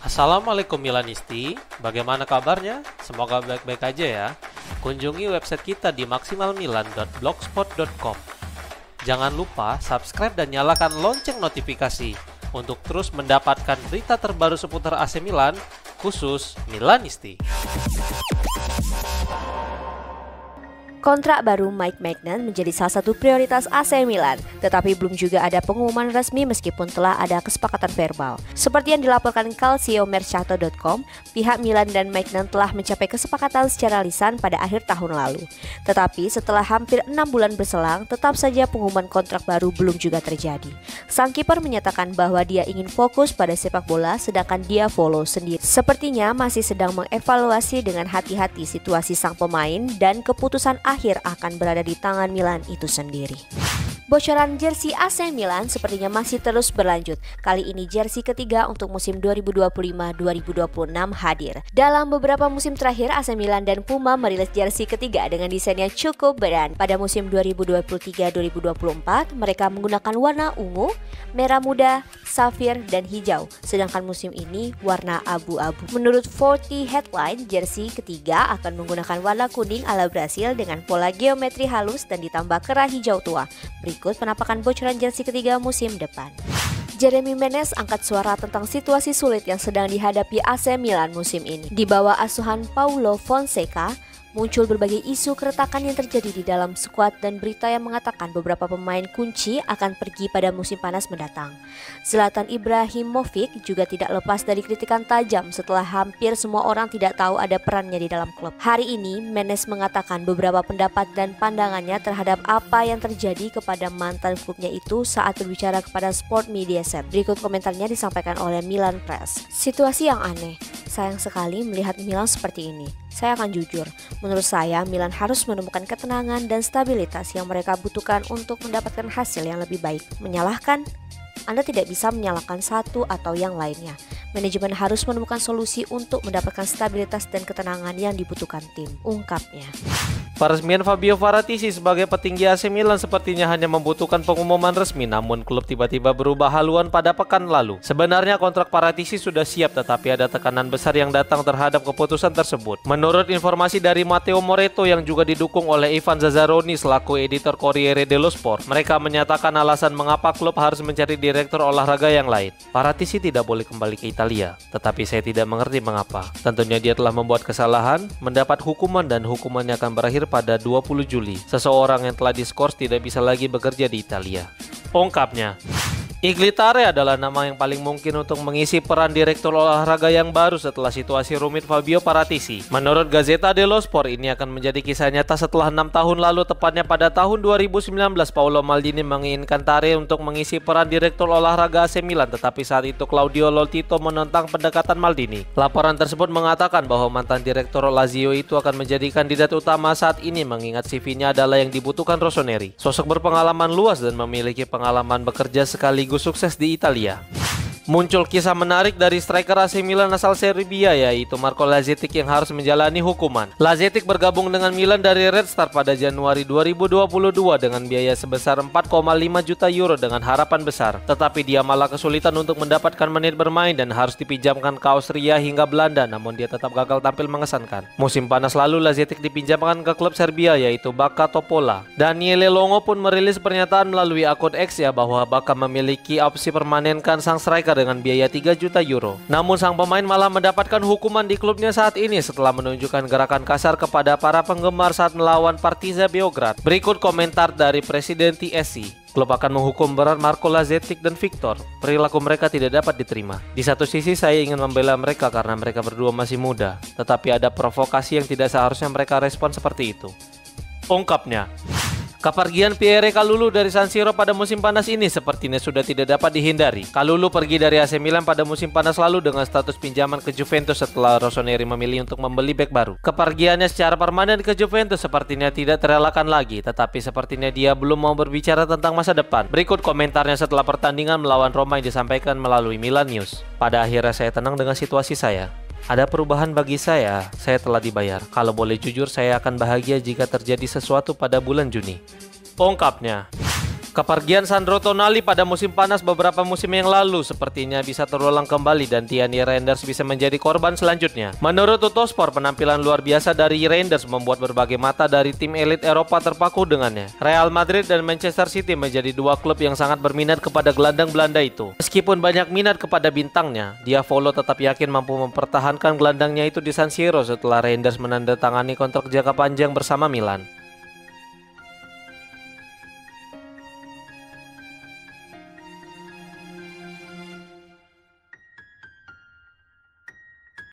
Assalamualaikum Milanisti, bagaimana kabarnya? Semoga baik-baik aja ya. Kunjungi website kita di maksimalmilan.blogspot.com. Jangan lupa subscribe dan nyalakan lonceng notifikasi untuk terus mendapatkan berita terbaru seputar AC Milan, khusus Milanisti. Kontrak baru Mike Maignan menjadi salah satu prioritas AC Milan, tetapi belum juga ada pengumuman resmi meskipun telah ada kesepakatan verbal. Seperti yang dilaporkan calciomercato.com, pihak Milan dan Maignan telah mencapai kesepakatan secara lisan pada akhir tahun lalu. Tetapi setelah hampir 6 bulan berselang, tetap saja pengumuman kontrak baru belum juga terjadi. Sang kiper menyatakan bahwa dia ingin fokus pada sepak bola, sedangkan dia follow sendiri. Sepertinya masih sedang mengevaluasi dengan hati-hati situasi sang pemain dan keputusan akhir akan berada di tangan Milan itu sendiri. Bocoran jersey AC Milan sepertinya masih terus berlanjut. Kali ini jersey ketiga untuk musim 2025-2026 hadir. Dalam beberapa musim terakhir, AC Milan dan Puma merilis jersey ketiga dengan desain yang cukup brand. Pada musim 2023-2024, mereka menggunakan warna ungu, merah muda, safir, dan hijau. Sedangkan musim ini warna abu-abu. Menurut 40 Headline, jersey ketiga akan menggunakan warna kuning ala Brasil dengan pola geometri halus dan ditambah kerah hijau tua. Berikut penampakan bocoran jersey ketiga musim depan. Jeremy Menez angkat suara tentang situasi sulit yang sedang dihadapi AC Milan musim ini. Di bawah asuhan Paulo Fonseca, muncul berbagai isu keretakan yang terjadi di dalam skuad dan berita yang mengatakan beberapa pemain kunci akan pergi pada musim panas mendatang. Zlatan Ibrahimovic juga tidak lepas dari kritikan tajam setelah hampir semua orang tidak tahu ada perannya di dalam klub. Hari ini, Menez mengatakan beberapa pendapat dan pandangannya terhadap apa yang terjadi kepada mantan klubnya itu saat berbicara kepada Sport Mediaset. Berikut komentarnya disampaikan oleh Milan Press. Situasi yang aneh. Sayang sekali melihat Milan seperti ini. Saya akan jujur, menurut saya Milan harus menemukan ketenangan dan stabilitas yang mereka butuhkan untuk mendapatkan hasil yang lebih baik. Menyalahkan? Anda tidak bisa menyalahkan satu atau yang lainnya. Manajemen harus menemukan solusi untuk mendapatkan stabilitas dan ketenangan yang dibutuhkan tim, ungkapnya. Peresmian Fabio Paratici sebagai petinggi AC Milan sepertinya hanya membutuhkan pengumuman resmi, namun klub tiba-tiba berubah haluan pada pekan lalu. Sebenarnya kontrak Paratici sudah siap, tetapi ada tekanan besar yang datang terhadap keputusan tersebut. Menurut informasi dari Matteo Moretto yang juga didukung oleh Ivan Zazzaroni selaku editor Corriere dello Sport, mereka menyatakan alasan mengapa klub harus mencari direktur olahraga yang lain. Paratici tidak boleh kembali ke Italia, tetapi saya tidak mengerti mengapa. Tentunya dia telah membuat kesalahan, mendapat hukuman dan hukumannya akan berakhir pada 20 Juli. Seseorang yang telah diskors tidak bisa lagi bekerja di Italia, ungkapnya. Iglitare adalah nama yang paling mungkin untuk mengisi peran direktur olahraga yang baru setelah situasi rumit Fabio Paratici. Menurut Gazzetta dello Sport, ini akan menjadi kisah nyata setelah 6 tahun lalu, tepatnya pada tahun 2019, Paolo Maldini menginginkan Tare untuk mengisi peran direktur olahraga AC Milan, tetapi saat itu Claudio Lotito menentang pendekatan Maldini. Laporan tersebut mengatakan bahwa mantan direktur Lazio itu akan menjadi kandidat utama saat ini, mengingat CV-nya adalah yang dibutuhkan Rossoneri. Sosok berpengalaman luas dan memiliki pengalaman bekerja sekaligus sukses di Italia. Muncul kisah menarik dari striker AC Milan asal Serbia, yaitu Marko Lazetic yang harus menjalani hukuman. Lazetic bergabung dengan Milan dari Red Star pada Januari 2022 dengan biaya sebesar 4,5 juta euro dengan harapan besar. Tetapi dia malah kesulitan untuk mendapatkan menit bermain dan harus dipinjamkan ke Austria hingga Belanda, namun dia tetap gagal tampil mengesankan. Musim panas lalu Lazetic dipinjamkan ke klub Serbia yaitu Baka Topola. Daniele Longo pun merilis pernyataan melalui akun X-nya bahwa Baka memiliki opsi permanenkan sang striker dengan biaya 3 juta euro. Namun sang pemain malah mendapatkan hukuman di klubnya saat ini setelah menunjukkan gerakan kasar kepada para penggemar saat melawan Partizan Beograd. Berikut komentar dari Presiden TSC. Klub akan menghukum berat Marko Lazetic dan Victor. Perilaku mereka tidak dapat diterima. Di satu sisi saya ingin membela mereka karena mereka berdua masih muda, tetapi ada provokasi yang tidak seharusnya mereka respon seperti itu, ungkapnya. Kepergian Pierre Kalulu dari San Siro pada musim panas ini sepertinya sudah tidak dapat dihindari. Kalulu pergi dari AC Milan pada musim panas lalu dengan status pinjaman ke Juventus setelah Rossoneri memilih untuk membeli bek baru. Kepergiannya secara permanen ke Juventus sepertinya tidak terelakkan lagi, tetapi sepertinya dia belum mau berbicara tentang masa depan. Berikut komentarnya setelah pertandingan melawan Roma yang disampaikan melalui Milan News. Pada akhirnya saya tenang dengan situasi saya. Ada perubahan bagi saya telah dibayar. Kalau boleh jujur, saya akan bahagia jika terjadi sesuatu pada bulan Juni, ungkapnya. Kepergian Sandro Tonali pada musim panas beberapa musim yang lalu sepertinya bisa terulang kembali dan Tierney Reinders bisa menjadi korban selanjutnya. Menurut Tuttosport, penampilan luar biasa dari Reinders membuat berbagai mata dari tim elit Eropa terpaku dengannya. Real Madrid dan Manchester City menjadi dua klub yang sangat berminat kepada gelandang Belanda itu. Meskipun banyak minat kepada bintangnya, Diavolo tetap yakin mampu mempertahankan gelandangnya itu di San Siro setelah Reinders menandatangani kontrak jangka panjang bersama Milan.